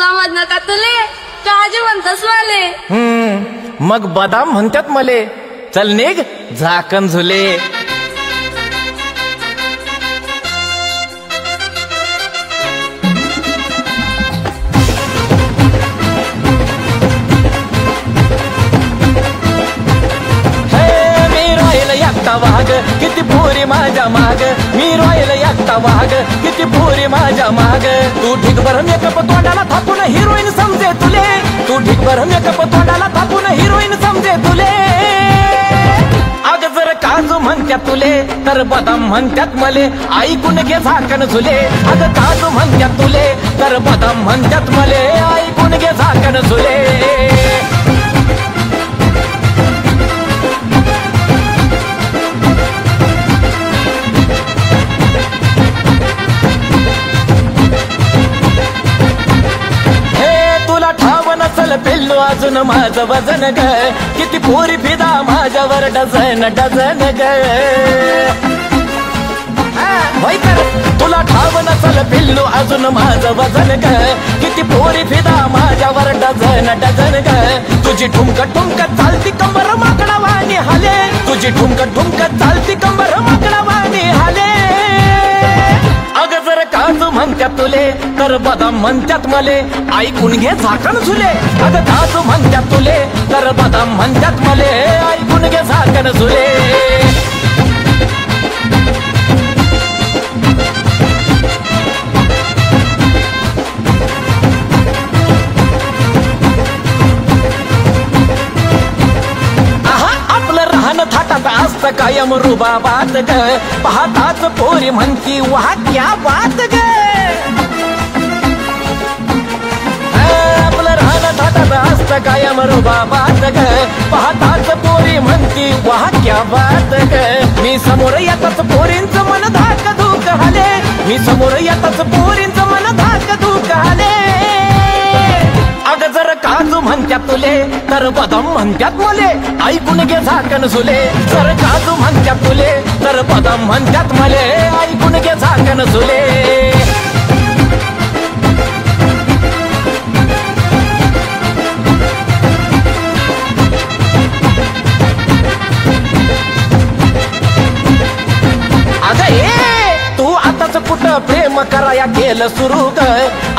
समज नका तुले काजू म्हणतस मले मग बदाम म्हणतात मले चल निघ झाकण झुले वाघ किती पोरी माझ्या माग मी रोयल एकटा वाघ किती पोरी माझ्या माग तू ढिगभर मेकअप तोंडाला थापून हिरोईन समजे तुले तू ढिगभर मेकअप तोंडाला थापून हिरोईन समजे तुले अग जर काजू म्हणत्यात तुले तर बदाम म्हणत्यात मले ऐकून घे झाकण झुले अग काजू म्हणत्यात तुले तर बदाम म्हणत्यात मले ऐकून घे झाकण झुले पिल्लू अजून माझं वजन ग किती पोरी फिदा माझ्यावर डझन डझन ग तुला ठाव नसल पिल्लू अजून माझं वजन ग किती पोरी फिदा माझ्यावर डझन डझन ग तुझी ठुमक ठुमक चालती कंबर माकडा वाणी हाले तुझी ठुमक ठुमक चालती कंबर माकडा वाणी हाले अग जर काजू म्हणत्यात तुले तर बदाम म्हणत्यात मले ऐकून घे झाकण झुले अग काजू म्हणत्यात तुले तर बदाम म्हणत्यात मले ऐकून घे झाकण झुले असत कायम रुबाबात ग पाहताच पोरी म्हणती वाह क्या बात ग आपलं राहणं थाटात असत कायम रुबाबात ग पाहताच पोरी म्हणती वाह क्या बात ग मी समोर येताच पोरींचं मन धाक धूक हाले मी समोर येताच पोरींचं मन धाक धूक हाले अग जर काजू म्हणत्यात तुले तर बदाम म्हणत्यात मले ऐकून घे झाकण झुले जर काजू म्हणत्यात तुले तर बदाम म्हणत्यात मले ऐकून घे झाकण झुले प्रेम कराया केलं सुरू ग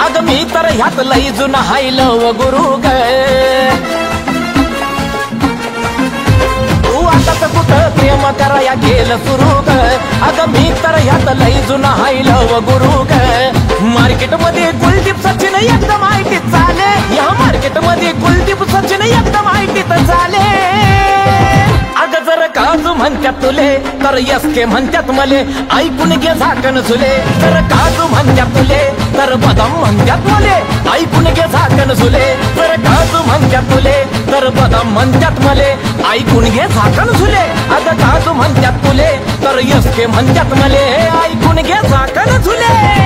अग मी तर ह्यात लई जुना हायलो व गुरु ग तू आता कुठं प्रेम कराया केलं सुरू ग अग मी तर ह्यात लई जुना हायलो व गुरु ग मार्केट मध्ये कुलदीप सचिन एकदम आयटीत चाले या मार्केट मध्ये कुलदीप सचिन एकदम आयटीत चाले अग जर काजू म्हणत्यात तुले तर यसके म्हणत्यात मले ऐकून घे झाकण झुले तर काजू म्हणत्यात तुले तर बदाम म्हणत्यात मले ऐकून घे झाकण झुले तर काजू म्हणत्यात तुले तर बदाम म्हणत्यात मले ऐकून घे झाकण झुले अग काजू म्हणत्यात तुले तर यसके म्हणत्यात मले ऐकून घे झाकण झुले